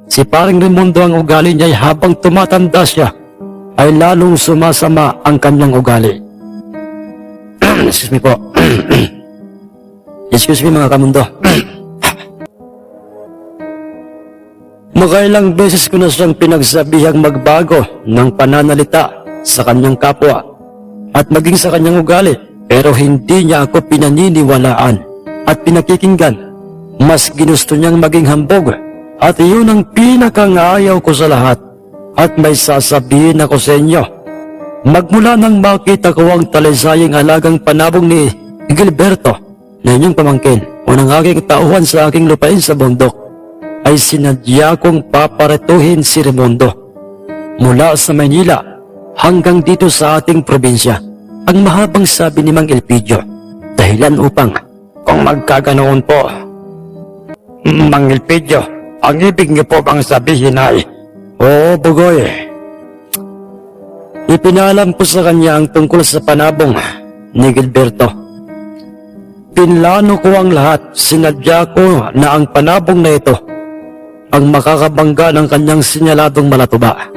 Si paring Raimundo ang ugali niya ay habang tumatanda siya, ay lalong sumasama ang kanyang ugali. Excuse me po. Excuse me mga kamundo. Makailang beses ko na siyang pinagsabihang magbago ng pananalita sa kanyang kapwa at maging sa kanyang ugali, pero hindi niya ako pinaniniwalaan at pinakikinggan. Mas ginusto niyang maging hambog at iyon ang pinakangayaw ko sa lahat. At may sasabihin ako sa inyo, magmula nang makita ko ang talaysayang alagang panabong ni Gilberto na inyong pamangkin o ng aking tauhan sa aking lupain sa bundok, ay sinadya kong paparituhin si Raimundo mula sa Maynila hanggang dito sa ating probinsya. Ang mahabang sabi ni Mang Elpidio, dahilan upang kung magkaganoon po. Mang Elpidio, ang ibig niyo po bang sabihin ay, oo, Bugoy. Ipinalam ko sa kanya ang tungkol sa panabong ni Gilberto. Pinlano ko ang lahat, sinadya ko na ang panabong na ito ang makakabangga ng kanyang sinyaladong malatuba.